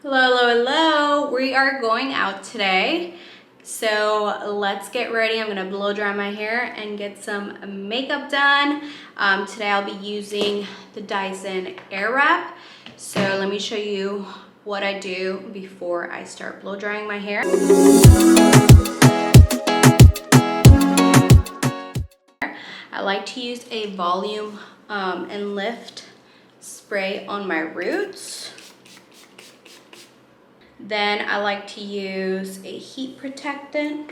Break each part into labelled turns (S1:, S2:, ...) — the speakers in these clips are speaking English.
S1: Hello, hello, hello. We are going out today. So let's get ready. I'm gonna blow dry my hair and get some makeup done. Today I'll be using the Dyson Airwrap. So let me show you what I do before I start blow drying my hair. I like to use a volume and lift spray on my roots. Then I like to use a heat protectant.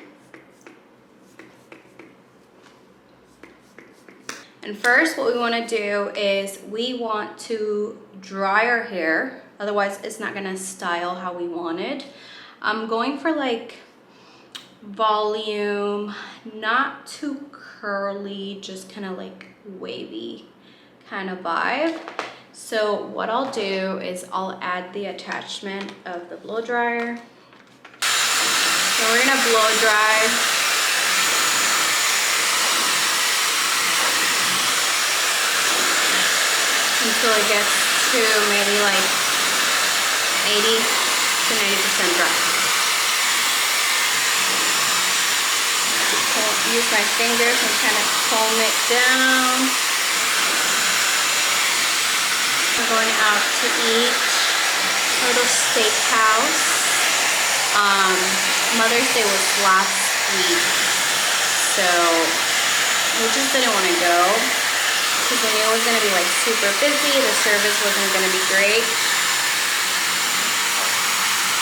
S1: And first what we want to do is we want to dry our hair, otherwise it's not going to style how we want it. I'm going for like volume, not too curly, just kind of like wavy kind of vibe. So what I'll do is I'll add the attachment of the blow dryer. So we're gonna blow dry. Until it gets to maybe like 80 to 90% dry. Use my fingers and kind of comb it down. I'm going out to eat a little steakhouse. Mother's Day was last week, so we just didn't want to go because we knew it was going to be like super busy. The service wasn't going to be great,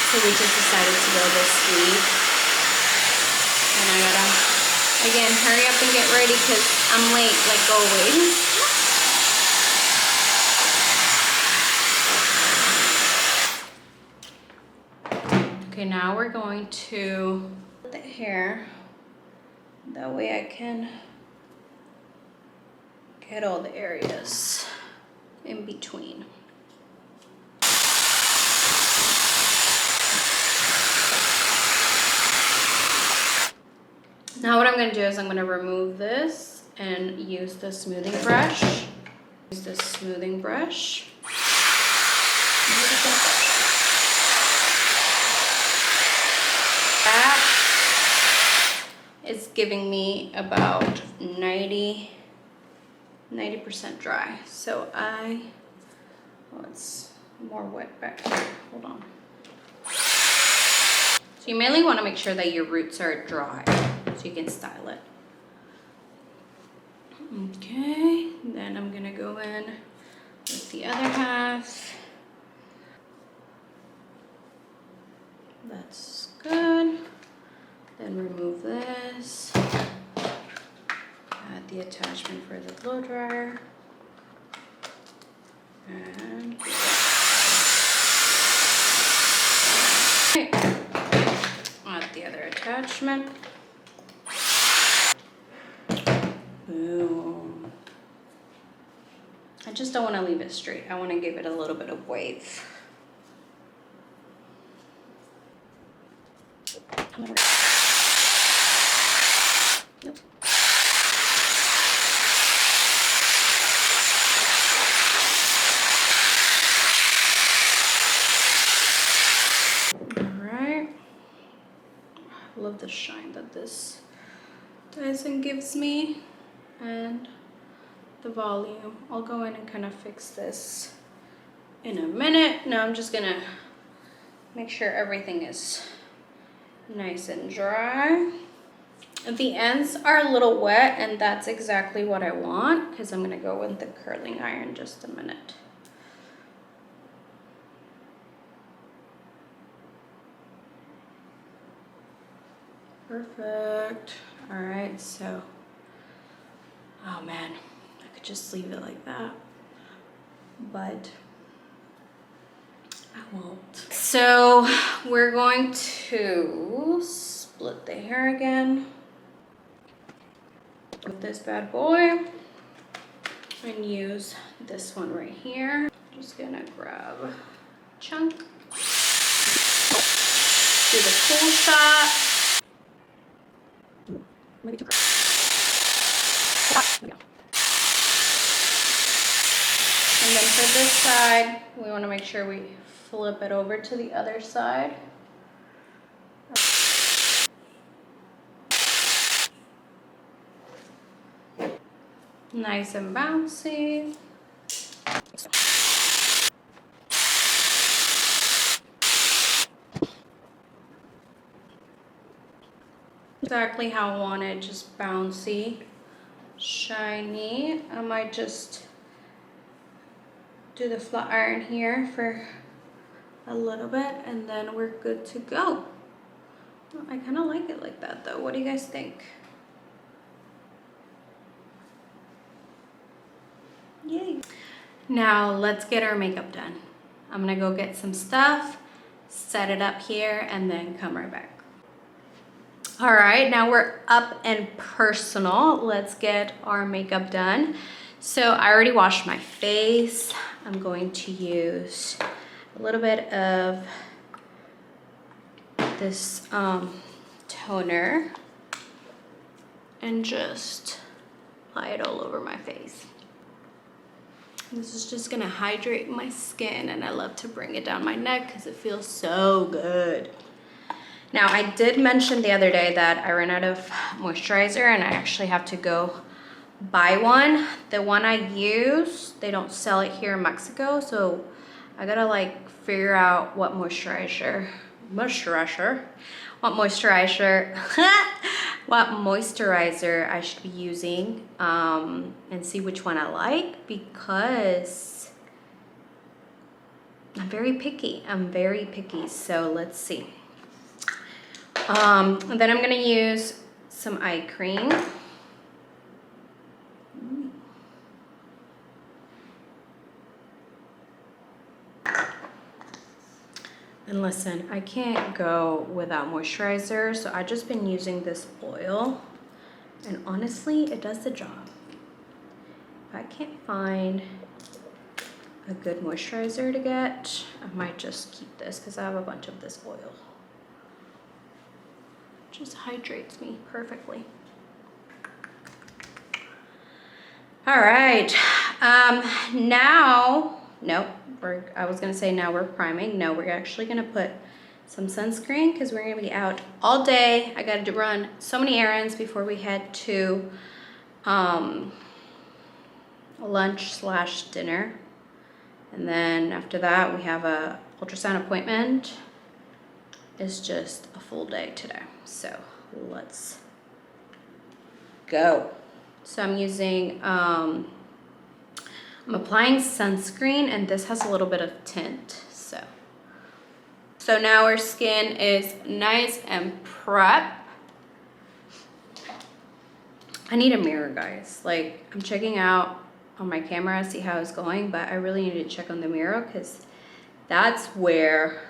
S1: so we just decided to go this week. And I gotta again hurry up and get ready because I'm late like always. Okay, now we're going to put the hair, that way I can get all the areas in between. Now what I'm going to do is I'm going to remove this and use the smoothing brush. Use the smoothing brush. That is giving me about 90% dry. So it's more wet back here. Hold on. So you mainly want to make sure that your roots are dry so you can style it. Okay, then I'm gonna go in with the other half. That's good. Then remove this. Add the attachment for the blow dryer. And add the other attachment. Boom. I just don't want to leave it straight. I want to give it a little bit of wave. Nope. Alright. I love the shine that this Dyson gives me. And the volume. I'll go in and kind of fix this in a minute. Now I'm just gonna make sure everything is nice and dry. The ends are a little wet, and that's exactly what I want because I'm gonna go with the curling iron in just a minute. Perfect. All right, so, oh man, I could just leave it like that, but I won't. So we're going to split the hair again with this bad boy and use this one right here. Just gonna grab a chunk, do the cool shot. Maybe too close. And then for this side, we want to make sure we flip it over to the other side. Nice and bouncy. Exactly how I want it, just bouncy, shiny. I might just do the flat iron here for a little bit and then we're good to go. I kind of like it like that though. What do you guys think? Yay. Now let's get our makeup done. I'm gonna go get some stuff, set it up here, and then come right back. All right, now we're up and personal. Let's get our makeup done. So I already washed my face. I'm going to use a little bit of this toner and just apply it all over my face. This is just gonna hydrate my skin, and I love to bring it down my neck because it feels so good. Now, I did mention the other day that I ran out of moisturizer and I actually have to go buy one. The one I use, they don't sell it here in Mexico, so I gotta like figure out what moisturizer I should be using and see which one I like, because I'm very picky. So let's see. And then I'm gonna use some eye cream. And listen, I can't go without moisturizer, so I've just been using this oil, and honestly, it does the job. If I can't find a good moisturizer to get, I might just keep this because I have a bunch of this oil. Just hydrates me perfectly. All right, I was gonna say now we're priming. No, we're actually gonna put some sunscreen because we're gonna be out all day. I got to run so many errands before we head to lunch/dinner, and then after that we have a ultrasound appointment. It's just a full day today, so let's go. So I'm using I'm applying sunscreen, and this has a little bit of tint. So now our skin is nice and prep. I need a mirror, guys. Like, I'm checking out on my camera, see how it's going, but I really need to check on the mirror because that's where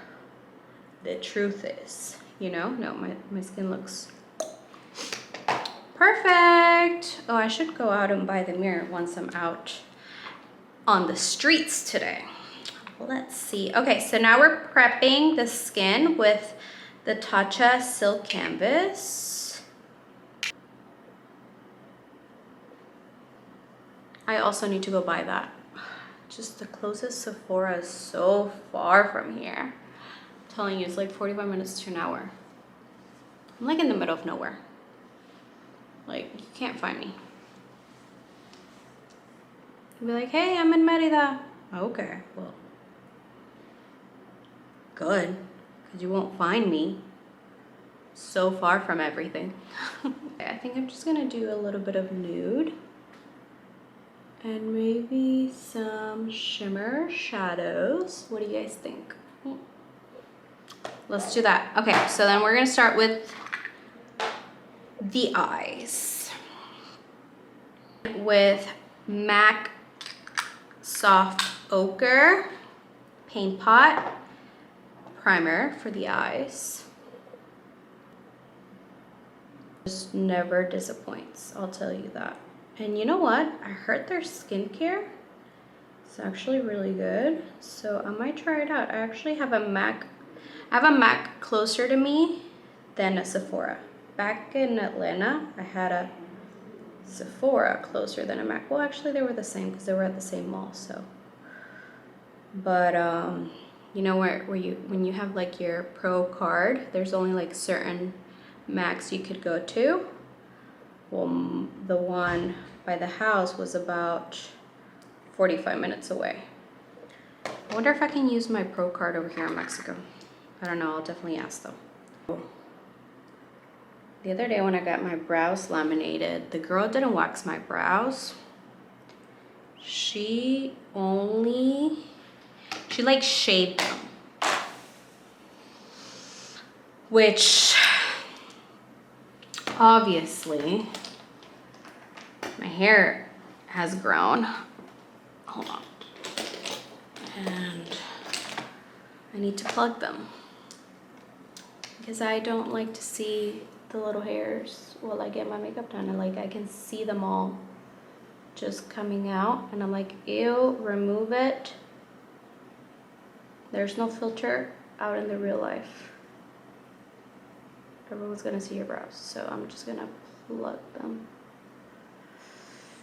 S1: the truth is, you know? No, my skin looks perfect. Oh, I should go out and buy the mirror once I'm out on the streets today. Let's see. Okay, so now we're prepping the skin with the Tatcha Silk Canvas. I also need to go buy that. Just the closest Sephora is so far from here. I'm telling you, it's like 45 minutes to an hour. I'm like in the middle of nowhere. Like, you can't find me. You'll be like, hey, I'm in Merida. Okay, well, good, because you won't find me so far from everything. I think I'm just gonna do a little bit of nude and maybe some shimmer shadows. What do you guys think? Let's do that. Okay, so then we're gonna start with the eyes with MAC Soft Ochre Paint Pot primer for the eyes. Just never disappoints, I'll tell you that. And you know what? I heard their skincare is actually really good, so I might try it out. I actually have a MAC. I have a MAC closer to me than a Sephora. Back in Atlanta, I had a Sephora closer than a MAC. Well, actually, they were the same because they were at the same mall. So, but you know where you, when you have like your pro card, there's only like certain max you could go to. Well, the one by the house was about 45 minutes away. I wonder if I can use my pro card over here in Mexico. I don't know, I'll definitely ask though. The other day when I got my brows laminated, the girl didn't wax my brows. She like shaved them. Which, obviously, my hair has grown. Hold on. And I need to plug them. Because I don't like to see the little hairs while I get my makeup done. I can see them all just coming out. And I'm like, ew, remove it. There's no filter out in the real life. Everyone's gonna see your brows, so I'm just gonna plug them.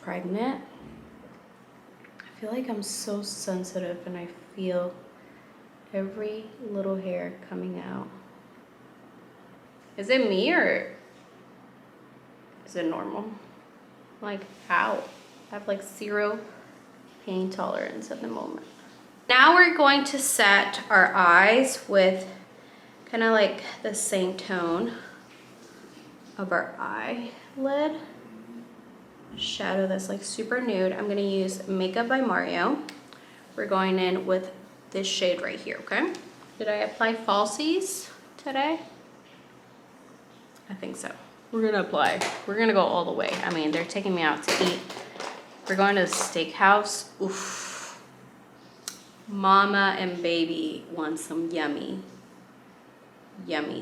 S1: Pregnant. I feel like I'm so sensitive and I feel every little hair coming out. Is it me or is it normal? Like, ow. I have like 0 pain tolerance at the moment. Now we're going to set our eyes with kind of like the same tone of our eyelid. Shadow that's like super nude. I'm gonna use Makeup by Mario. We're going in with this shade right here, okay? Did I apply falsies today? I think so. We're gonna apply. We're gonna go all the way. I mean, they're taking me out to eat. We're going to the steakhouse. Oof. Mama and baby want some yummy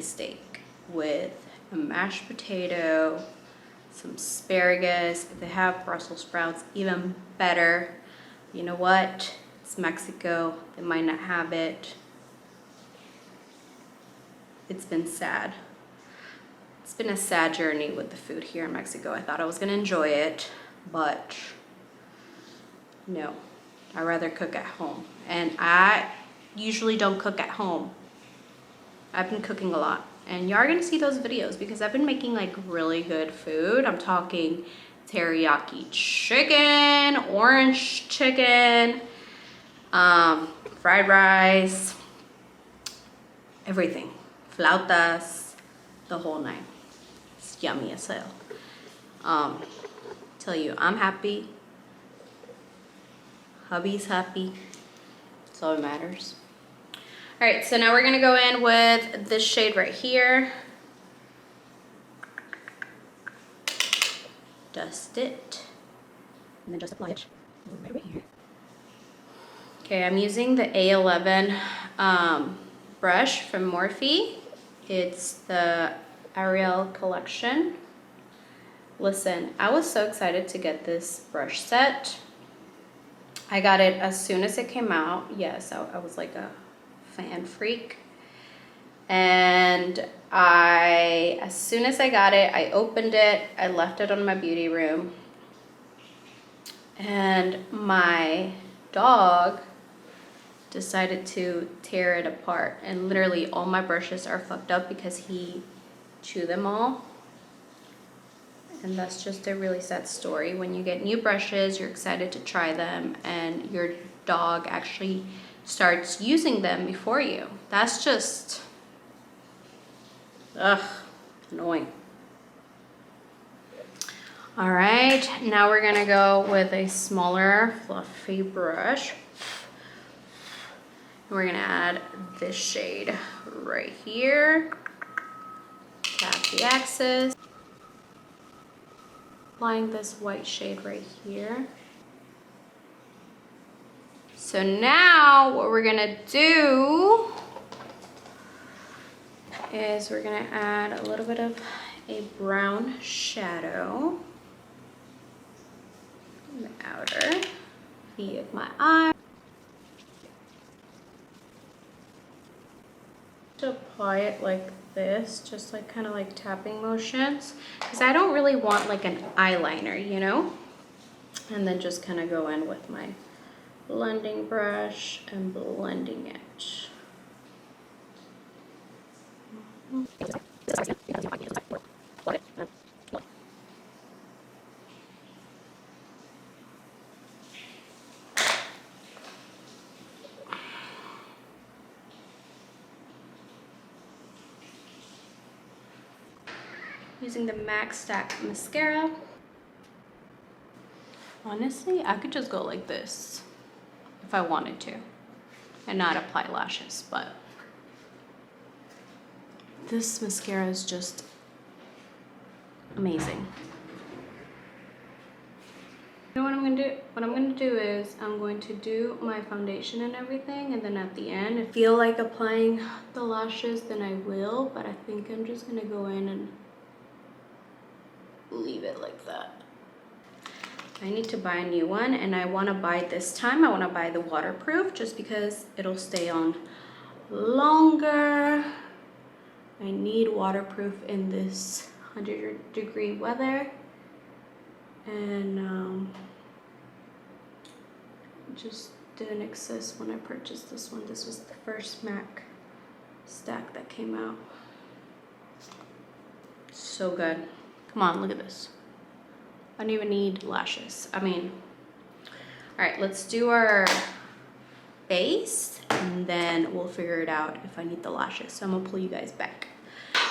S1: steak with a mashed potato, some asparagus. If they have Brussels sprouts, even better. You know what? It's Mexico. They might not have it. It's been sad. It's been a sad journey with the food here in Mexico. I thought I was gonna enjoy it, but no. I'd rather cook at home. And I usually don't cook at home. I've been cooking a lot. And you are gonna see those videos because I've been making like really good food. I'm talking teriyaki chicken, orange chicken, fried rice, everything. Flautas, the whole nine. It's yummy as hell. Tell you, I'm happy. Hubby's happy. That's all that matters. All right, so now we're gonna go in with this shade right here. Dust it. And then just apply it right here. Okay, I'm using the A11 brush from Morphe. It's the Ariel collection. Listen, I was so excited to get this brush set. I got it as soon as it came out. Yes, I was like a fan freak. And as soon as I got it, I opened it, I left it on my beauty room. And my dog decided to tear it apart. And literally all my brushes are fucked up because he chewed them all. And that's just a really sad story. When you get new brushes, you're excited to try them, and your dog actually starts using them before you. That's just, annoying. All right, now we're gonna go with a smaller, fluffy brush. And we're gonna add this shade right here. Tap the axis. Applying this white shade right here. So now what we're gonna do is we're gonna add a little bit of a brown shadow in the outer V of my eye. To apply it like this, just like kind of like tapping motions, because I don't really want like an eyeliner, you know? And then just kind of go in with my blending brush and blending it. using the Max Stack mascara. Honestly, I could just go like this if I wanted to and not apply lashes, but this mascara is just amazing. You know what I'm gonna do? What I'm gonna do is I'm going to do my foundation and everything, and then at the end, if I feel like applying the lashes, then I will, but I think I'm just gonna go in and leave it like that. I need to buy a new one, and I want to buy this time. I want to buy the waterproof just because it'll stay on longer. I need waterproof in this 100-degree weather, and it just didn't exist when I purchased this one. This was the first MAC stack that came out. So good. Come on, look at this. I don't even need lashes. I mean, all right, let's do our base and then we'll figure it out if I need the lashes. So I'm gonna pull you guys back.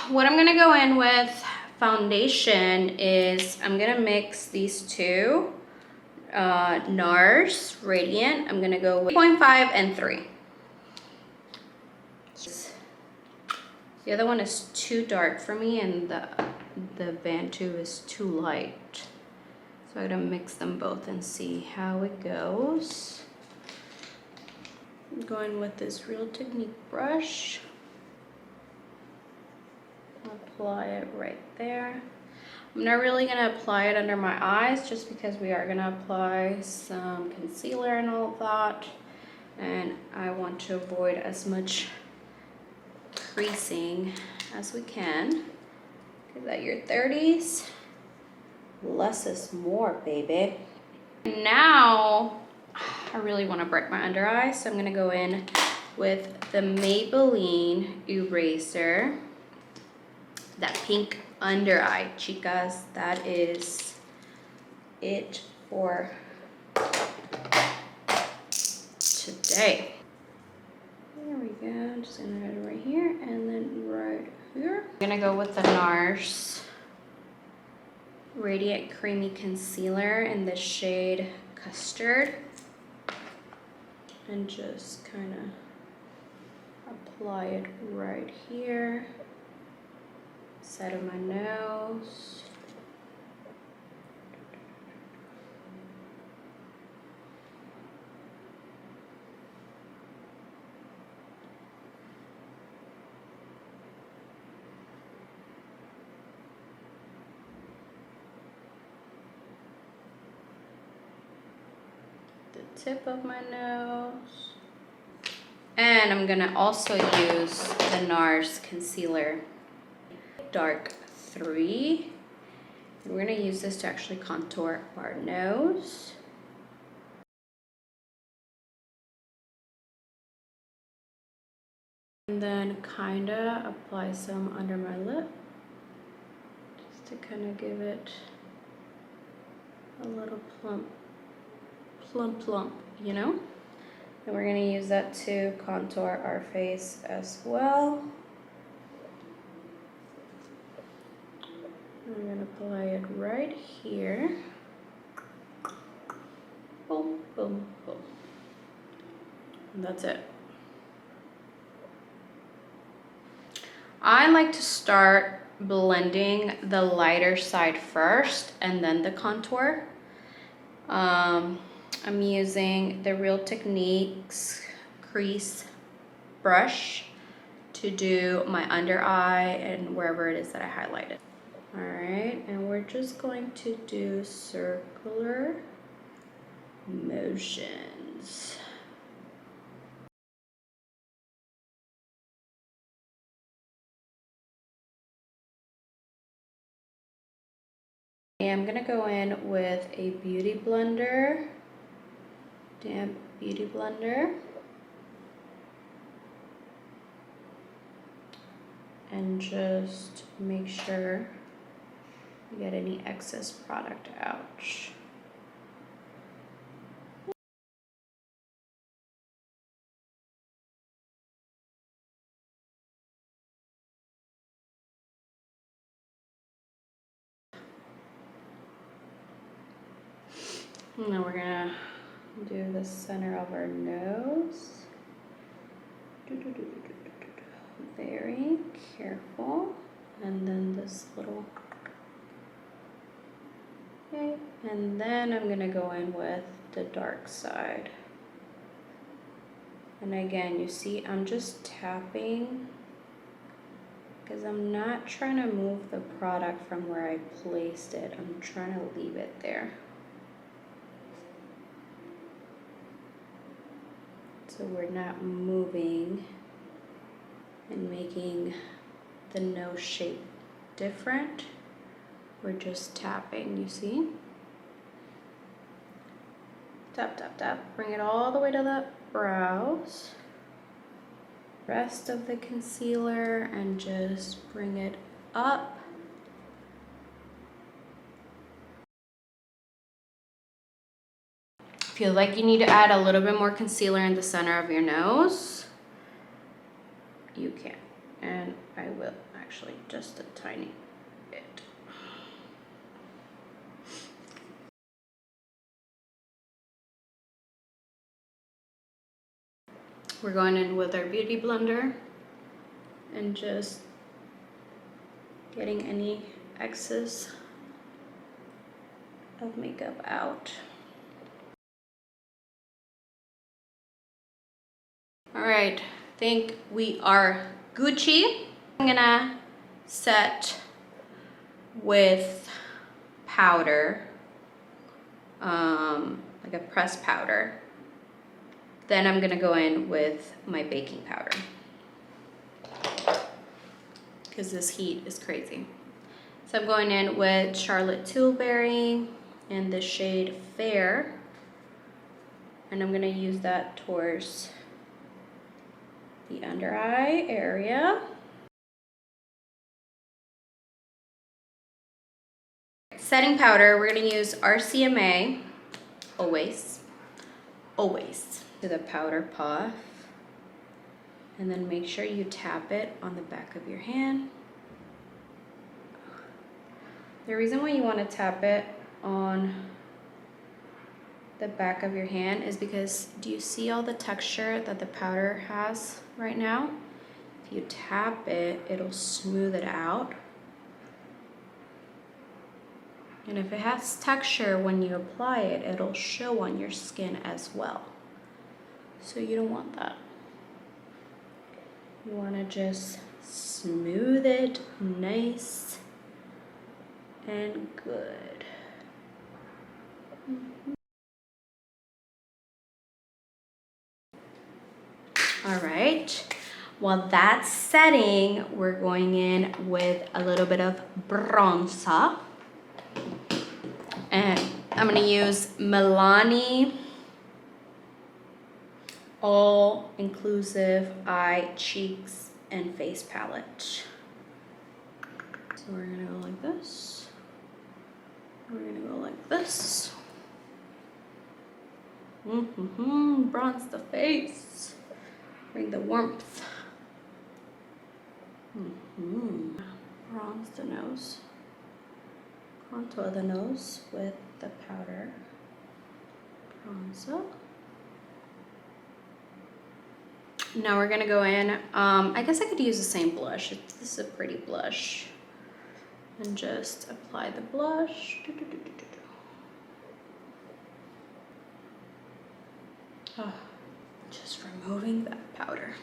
S1: What I'm gonna go in with foundation is I'm gonna mix these two, NARS Radiant. I'm gonna go with 0.5 and 3. The other one is too dark for me, and the Van2 is too light. So I'm gonna mix them both and see how it goes. I'm going with this Real Technique brush. Apply it right there. I'm not really gonna apply it under my eyes just because we are gonna apply some concealer and all of that. And I want to avoid as much creasing as we can. Because at your 30s, less is more, baby. Now, I really want to brighten my under eye, so I'm going to go in with the Maybelline eraser. That pink under eye, chicas. That is it for today. There we go. Just gonna add it right here and then right here. I'm gonna go with the NARS Radiant Creamy Concealer in the shade Custard, and just kind of apply it right here, side of my nose. Tip of my nose. And I'm gonna also use the NARS concealer dark 3. And we're gonna use this to actually contour our nose. And then kinda apply some under my lip, just to kind of give it a little plump, you know? And we're gonna use that to contour our face as well. I'm gonna apply it right here. Boom, boom, boom. And that's it. I like to start blending the lighter side first and then the contour. I'm using the Real Techniques crease brush to do my under eye and wherever it is that I highlighted. All right, and we're just going to do circular motions. I'm gonna go in with a beauty blender, damp beauty blender, and just make sure you get any excess product out. Now we're gonna do the center of our nose. Very careful. And then this little, okay. And then I'm gonna go in with the dark side. And again, you see, I'm just tapping because I'm not trying to move the product from where I placed it. I'm trying to leave it there. So we're not moving and making the nose shape different. We're just tapping, you see? Tap, tap, tap. Bring it all the way to the brows. Rest of the concealer and just bring it up. Feel like you need to add a little bit more concealer in the center of your nose, you can. And I will actually, just a tiny bit. We're going in with our beauty blender and just getting any excess of makeup out. All right, I think we are Gucci. I'm gonna set with powder, like a pressed powder. Then I'm gonna go in with my baking powder because this heat is crazy. So I'm going in with Charlotte Tilbury in the shade Fair. And I'm gonna use that towards the under eye area. Setting powder, we're gonna use RCMA, always, to the powder puff. And then make sure you tap it on the back of your hand. The reason why you wanna tap it on the back of your hand is because, do you see all the texture that the powder has right now? If you tap it, it'll smooth it out. And if it has texture when you apply it, it'll show on your skin as well. So you don't want that. You want to just smooth it nice and good. All right, while that's setting, we're going in with a little bit of bronzer. And I'm gonna use Milani All Inclusive Eye, Cheeks, and Face Palette. So we're gonna go like this. We're gonna go like this. Bronze the face. Bring the warmth. Bronze the nose. Contour the nose with the powder. Bronzer. Now we're gonna go in. I guess I could use the same blush. This is a pretty blush. And just apply the blush. Oh, just removing that powder.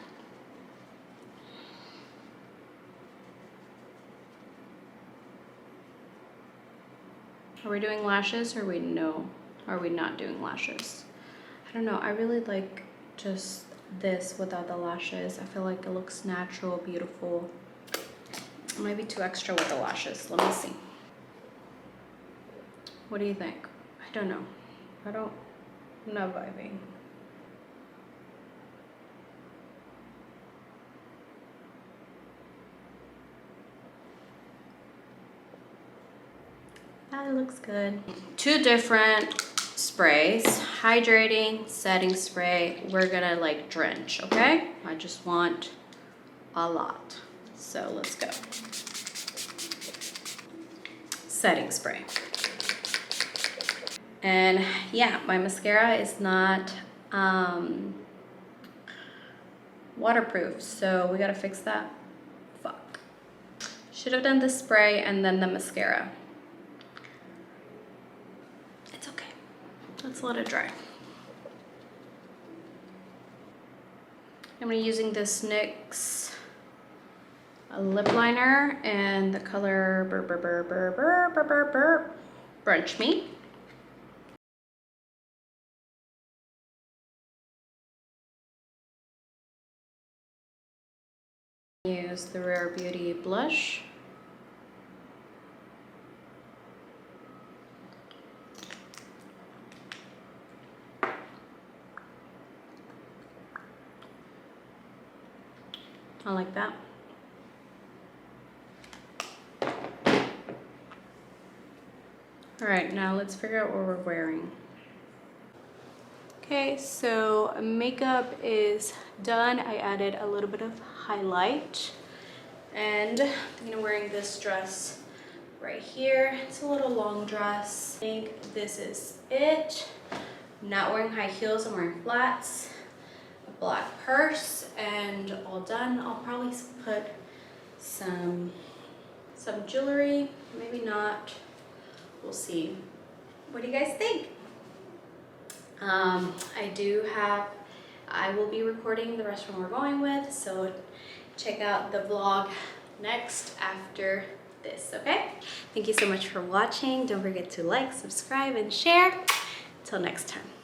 S1: Are we doing lashes or are we not doing lashes? I don't know, I really like just this without the lashes. I feel like it looks natural, beautiful. It might be too extra with the lashes. Let me see. What do you think? I don't know. I'm not vibing. That looks good. Two different sprays, hydrating, setting spray. We're gonna like drench, okay? I just want a lot. So let's go. Setting spray. And yeah, my mascara is not waterproof, so we gotta fix that. Fuck. Should have done the spray and then the mascara. It's okay. Let's let it dry. I'm using this NYX lip liner and the color Brunch Me. Use the Rare Beauty blush. I like that. All right, now let's figure out what we're wearing. Okay, so makeup is done. I added a little bit of highlight, and I'm wearing this dress right here. It's a little long dress. I think this is it. I'm not wearing high heels, I'm wearing flats, a black purse, and all done. I'll probably put some jewelry, maybe not. We'll see. What do you guys think? I will be recording the restaurant we're going with, so check out the vlog next after this, okay? Thank you so much for watching. Don't forget to like, subscribe, and share. Till next time.